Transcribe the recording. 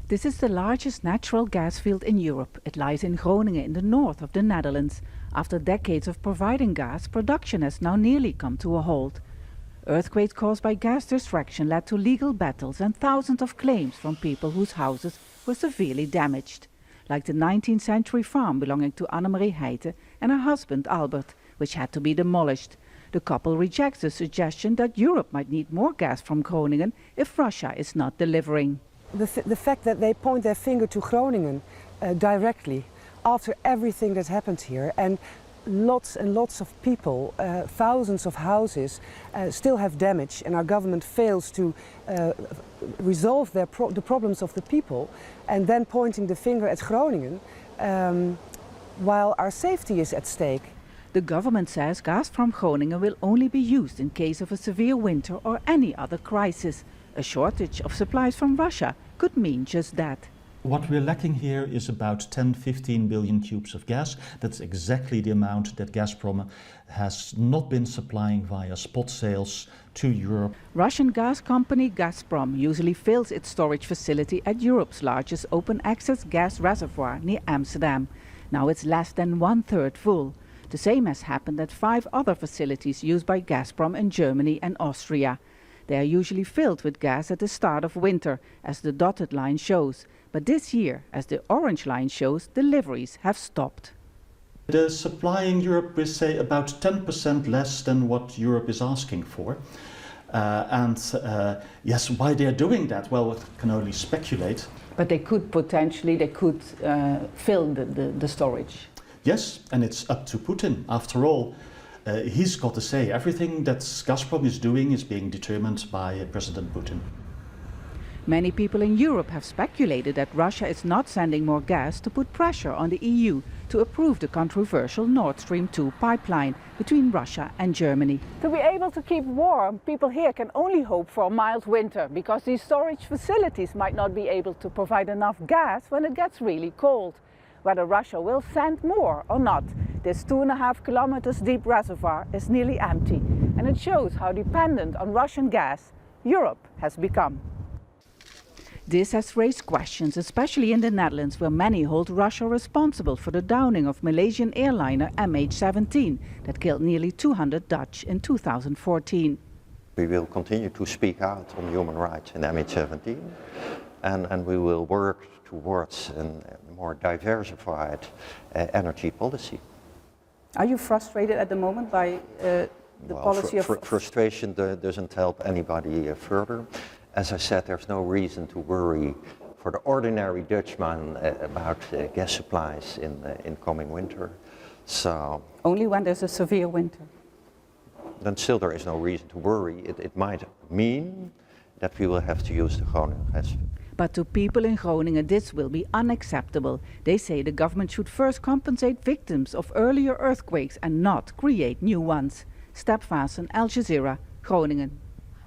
This is the largest natural gas field in Europe. It lies in Groningen in the north of the Netherlands. After decades of providing gas, production has now nearly come to a halt. Earthquakes caused by gas distraction led to legal battles and thousands of claims from people whose houses were severely damaged. Like the 19th century farm belonging to ANNEMARIE HEITE and her husband Albert, which had to be demolished. The couple rejects the suggestion that Europe might need more gas from Groningen if Russia is not delivering. The fact that they point their finger to Groningen directly after everything that happened here, and lots of people, thousands of houses still have damage, and our government fails to resolve the problems of the people, and then pointing the finger at Groningen while our safety is at stake. The government says gas from Groningen will only be used in case of a severe winter or any other crisis. A shortage of supplies from Russia could mean just that. What we're lacking here is about 10-15 billion cubes of gas. That's exactly the amount that Gazprom has not been supplying via spot sales to Europe. Russian gas company Gazprom usually fills its storage facility at Europe's largest open-access gas reservoir near Amsterdam. Now it's less than 1/3 full. The same has happened at 5 other facilities used by Gazprom in Germany and Austria. They are usually filled with gas at the start of winter, as the dotted line shows. But this year, as the orange line shows, deliveries have stopped. They're supplying Europe with, say, about 10% less than what Europe is asking for. Yes, why they're doing that? Well, we can only speculate. But they could fill the storage. Yes, and it's up to Putin. After all, he's got to say everything that Gazprom is doing is being determined by President Putin. Many people in Europe have speculated that Russia is not sending more gas to put pressure on the EU to approve the controversial Nord Stream 2 pipeline between Russia and Germany. To be able to keep warm, people here can only hope for a mild winter, because these storage facilities might not be able to provide enough gas when it gets really cold. Whether Russia will send more or not, this 2.5 kilometers deep reservoir is nearly empty, and it shows how dependent on Russian gas Europe has become. This has raised questions, especially in the Netherlands, where many hold Russia responsible for the downing of Malaysian airliner MH17 that killed nearly 200 Dutch in 2014. We will continue to speak out on human rights in MH17, and we will work towards a more diversified energy policy. Are you frustrated at the moment by the policy of... Frustration doesn't help anybody further. As I said, there's no reason to worry for the ordinary Dutchman about gas supplies in coming winter. So only when there's a severe winter? Then still there is no reason to worry. It might mean that we will have to use the Groningen gas. But to people in Groningen this will be unacceptable. They say the government should first compensate victims of earlier earthquakes and not create new ones. Vaessen, Jazeera, Groningen.